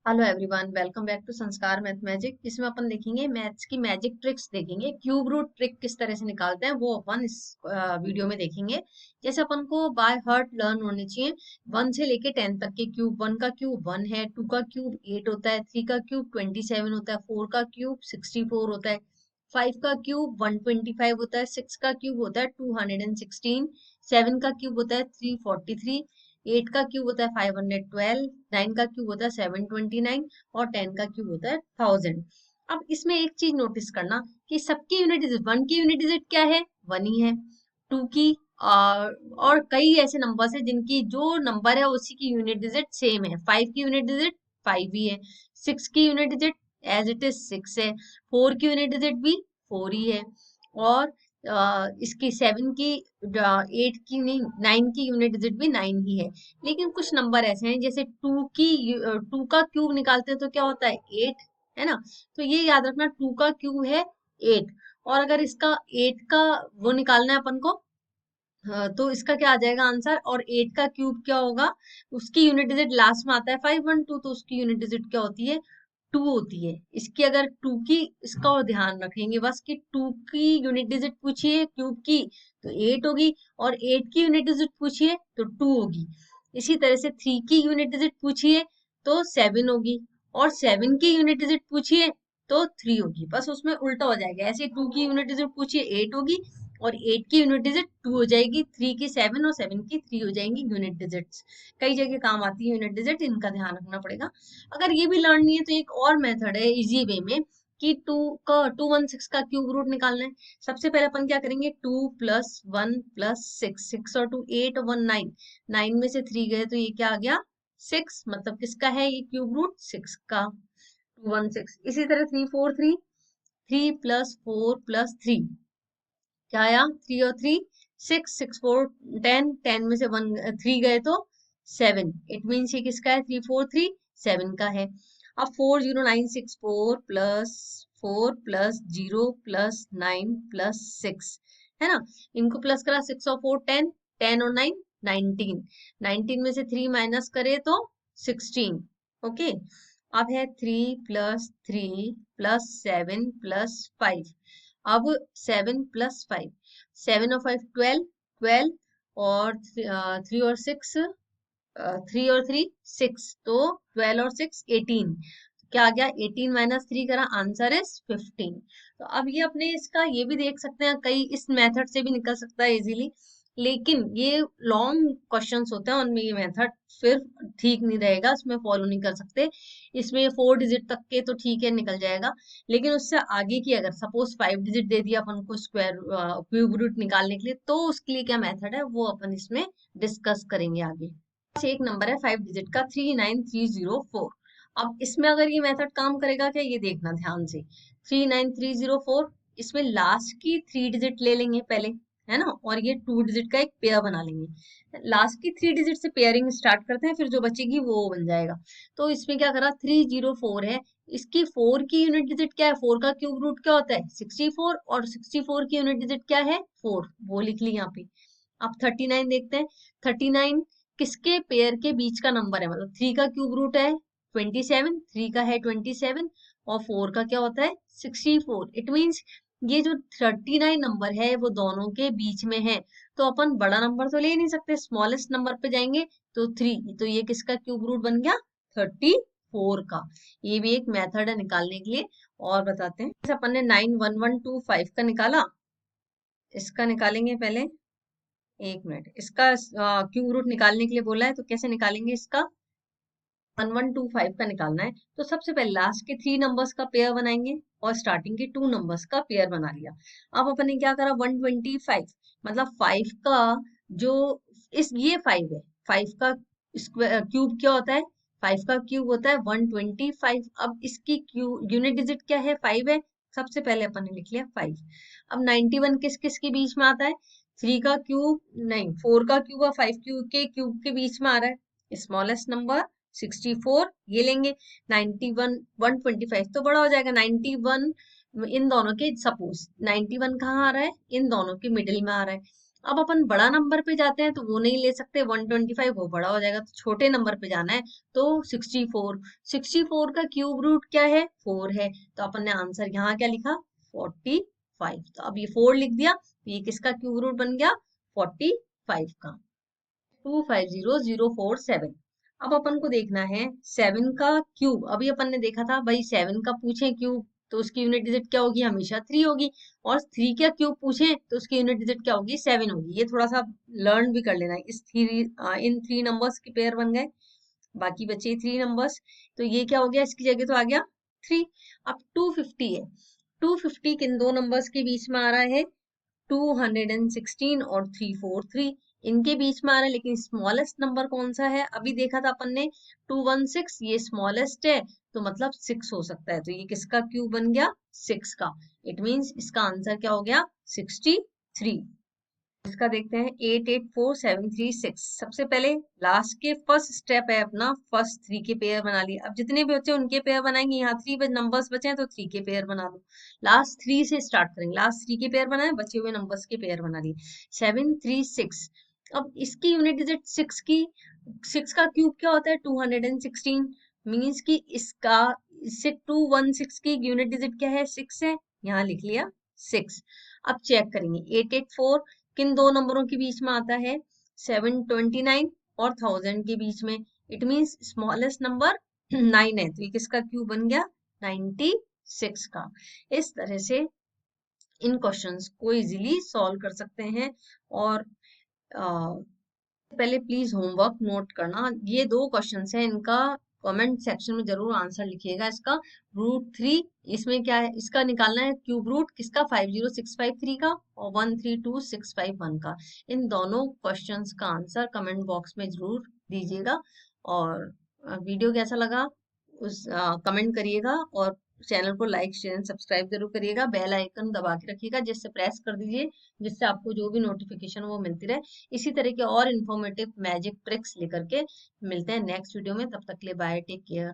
Hello everyone, welcome back to Sanskar math magic. इसमें अपन देखेंगे मैथ्स की मैजिक ट्रिक्स, देखेंगे क्यूब रूट ट्रिक किस तरह से निकालते हैं वो अपन इस वीडियो में देखेंगे। जैसे अपन को बाय हार्ट लर्न होने चाहिए 1 से लेके 10 तक के क्यूब। 1 का क्यूब 1 है, 2 का क्यूब 8 होता है, 3 का क्यूब 27 होता है, 4 का क्यूब 64 होता है, 5 का क्यूब 125 होता है, 6 का क्यूब होता है 216, 7 का क्यूब होता है 343, 8 का क्यूब होता है 512, 9 का क्यूब होता है 729 और 10 का क्यूब होता है 1000। अब इसमें एक चीज नोटिस करना कि सबकी यूनिट डिजिट, 1 की यूनिट डिजिट क्या है, 1 ही है। 2 की और कई ऐसे नंबर्स है जिनकी जो नंबर है उसी की यूनिट डिजिट सेम है। 5 की यूनिट डिजिट 5 ही है, 6 की unit digit as it is 6 है, 4 की यूनिट डिजिट भी 4 ही है, और इसकी 7 की 8 की नहीं 9 की यूनिट डिजिट भी 9 ही है। लेकिन कुछ नंबर ऐसे हैं, जैसे 2 का क्यूब निकालते हैं तो क्या होता है 8, है ना। तो ये याद रखना 2 का क्यूब है 8, और अगर इसका 8 का वो निकालना है अपन को, तो इसका क्या आ जाएगा आंसर। और 8 का क्यूब क्या होगा, उसकी यूनिट डिजिट लास्ट में आता है 512, तो उसकी यूनिट डिजिट क्या होती है 2 होती है। इसकी अगर 2 की, इसका और ध्यान रखेंगे बस कि 2 की यूनिट डिजिट पूछिए क्यूब की तो 8 होगी, और 8 की यूनिट डिजिट पूछिए तो 2 होगी। इसी तरह से 3 की यूनिट डिजिट पूछिए तो 7 होगी, और 7 की यूनिट डिजिट पूछिए तो 3 होगी। बस उसमें उल्टा हो जाएगा, ऐसे 2 की यूनिट डिजिट पूछिए 8 होगी, और 8 की यूनिट डिजिट 2 हो जाएगी, 3 की 7 और 7 की 3 हो जाएंगी यूनिट डिजिट्स। कई जगह काम आती है यूनिट डिजिट, इनका ध्यान रखना पड़ेगा। अगर ये भी लर्न नहीं है तो एक और मेथड है इजी वे में कि 216 का क्यूब रूट निकालना है। सबसे पहले अपन क्या करेंगे, 2 प्लस 1 प्लस 6, 6 और 2 8 और 1 9, 9 में से 3 गए तो ये क्या आ गया 6, मतलब किसका है ये क्यूब रूट 6 का, 216। इसी तरह 343, 3 प्लस 4 प्लस 3 क्या आया 3 और 3 6, 6 4 10, 10 में से 1 3 गए तो 7, इट मीन्स ये किसका है 343 7 का है। अब 40964 प्लस 4 प्लस 0 प्लस 9 प्लस 6, है ना। इनको प्लस करा, 6 और 4 10, 10 और 9 19, 19 में से 3 माइनस करे तो 16। ओके, अब है 3 प्लस 3 प्लस 7 प्लस 5। अब 7 प्लस 5, 7 और 5 12, 12 और 3 और 6, 3 और 3 6, तो 12 और 6 18। क्या आ गया 18 माइनस 3 करा, आंसर इज 15। तो अब ये अपने इसका ये भी देख सकते हैं, कई इस मेथड से भी निकल सकता है इजीली। लेकिन ये लॉन्ग क्वेश्चंस होते हैं उनमें ये मेथड फिर ठीक नहीं रहेगा, इसमें फॉलो नहीं कर सकते। इसमें 4 डिजिट तक के तो ठीक है निकल जाएगा, लेकिन उससे आगे की अगर सपोज 5 डिजिट दे दिया अपन को स्क्वायर क्यूब रूट निकालने के लिए, तो उसके लिए क्या मेथड है वो अपन इसमें डिस्कस करेंगे आगे। एक नंबर है 5 डिजिट का 39304। अब इसमें अगर ये मेथड काम करेगा क्या, ये देखना ध्यान से। 39304, इसमें लास्ट की 3 डिजिट ले लेंगे पहले, है ना, और ये 2 डिजिट का एक पेयर बना लेंगे। लास्ट की 3 डिजिट से पेयरिंग स्टार्ट करते हैं, फिर जो बचेगी वो बन जाएगा। तो इसमें क्या करा 304 है, इसकी 4 की यूनिट डिजिट क्या है, 4 का क्यूब रूट क्या होता है 64, और 64 की यूनिट डिजिट क्या है 4, वो लिख ली यहाँ पे। अब 39 देखते हैं, 39 किसके पेयर के बीच का नंबर है, मतलब 3 का क्यूब रूट है 27, 3 का है 27, और 4 का क्या होता है 64। इट मीन्स ये जो 39 नंबर है वो दोनों के बीच में है। तो अपन बड़ा नंबर तो ले नहीं सकते, स्मॉलेस्ट नंबर पे जाएंगे तो 3, तो ये किसका क्यूब रूट बन गया 34 का। ये भी एक मेथड है निकालने के लिए। और बताते हैं, जैसे अपन ने 91125 का निकाला, इसका निकालेंगे पहले। एक मिनट, इसका क्यूब रूट निकालने के लिए बोला है तो कैसे निकालेंगे, इसका 1125 का निकालना है तो सबसे पहले लास्ट के 3 नंबर्स का पेयर बनाएंगे, और स्टार्टिंग के 2 नंबर्स का पेयर बना लिया। अब अपन ने क्या करा 125, मतलब 5 का जो इस ये 5 है, 5 का क्यूब क्या होता है, 5 का क्यूब होता है 125। अब इसकी यूनिट डिजिट क्या है 5 है, सबसे पहले अपन ने लिख लिया 5। अब 91 किस किस के बीच में आता है, 3 का क्यूब नहीं 4 का क्यूब और 5 क्यूब के बीच में आ रहा है, स्मॉलेस्ट नंबर 64 ये लेंगे। 91 125 तो बड़ा हो जाएगा 91, इन दोनों के सपोज 91 कहाँ आ रहा है, इन दोनों के मिडिल में आ रहा है। अब अपन बड़ा नंबर पे जाते हैं तो वो नहीं ले सकते, 125 वो बड़ा हो जाएगा, तो छोटे नंबर पे जाना है तो 64। 64 का क्यूब रूट क्या है, 4 है, तो अपन ने आंसर यहाँ क्या लिखा, 45। तो अब ये 4 लिख दिया, तो ये किसका क्यूब रूट बन गया, 45 का। 250047। अब अपन को देखना है 7 का क्यूब। अभी अपन ने देखा था भाई 7 का पूछे क्यूब तो उसकी यूनिट डिजिट क्या होगी, हमेशा 3 होगी, और 3 का क्यूब पूछे तो उसकी यूनिट डिजिट क्या होगी, 7 होगी। ये थोड़ा सा लर्न भी कर लेना है। इन 3 नंबर्स के पेयर बन गए, बाकी बचे 3 नंबर्स, तो ये क्या हो गया, इसकी जगह तो आ गया 3। अब 250 है, 250 किन दो नंबर्स के बीच में आ रहा है, 216 और 343 इनके बीच में आ रहा है, लेकिन स्मॉलेस्ट नंबर कौन सा है, अभी देखा था अपन ने 216, ये स्मॉलेस्ट है, तो मतलब 6 हो सकता है, तो ये किसका क्यूब बन गया, 6 का। इट मींस इसका आंसर क्या हो गया, 63। इसका देखते हैं 884736। सबसे पहले लास्ट के फर्स्ट स्टेप है अपना, फर्स्ट 3 के पेयर बना लिए। अब जितने भी बच्चे उनके पेयर बनाएंगे, यहाँ 3 नंबर्स बचे हैं तो 3 के पेयर बना लो। लास्ट 3 से स्टार्ट करेंगे, लास्ट 3 के पेयर बनाए, बचे हुए नंबर्स के पेयर बना लिए। 736। अब इसकी यूनिट डिजिट 6 की, 6 का क्यूब क्या होता है, 216, मीन्स कि इसका, इससे 216 की यूनिट डिजिट क्या है, 6 है, यहाँ लिख लिया 6। अब चेक करेंगे 884 किन दो नंबरों के बीच में आता है, 729 और 1000 के बीच में। इट मींस स्मॉलेस्ट नंबर 9 है, तो ये किसका क्यूब बन गया, 96 का। इस तरह से इन क्वेश्चंस को इजीली सॉल्व कर सकते हैं। और पहले प्लीज होमवर्क नोट करना, ये 2 क्वेश्चंस हैं, इनका कमेंट सेक्शन में जरूर आंसर लिखिएगा। इसका √3, इसमें क्या है, इसका निकालना है क्यूब रूट किसका, 50653 का और 132651 का। इन दोनों क्वेश्चंस का आंसर कमेंट बॉक्स में जरूर दीजिएगा। और वीडियो कैसा लगा उस कमेंट करिएगा, और चैनल को लाइक शेयर एंड सब्सक्राइब जरूर करिएगा। बेल आइकन दबा के रखिएगा, जिससे प्रेस कर दीजिए, जिससे आपको जो भी नोटिफिकेशन वो मिलती रहे। इसी तरह के और इन्फॉर्मेटिव मैजिक ट्रिक्स लेकर के मिलते हैं नेक्स्ट वीडियो में। तब तक के लिए बाय, टेक केयर।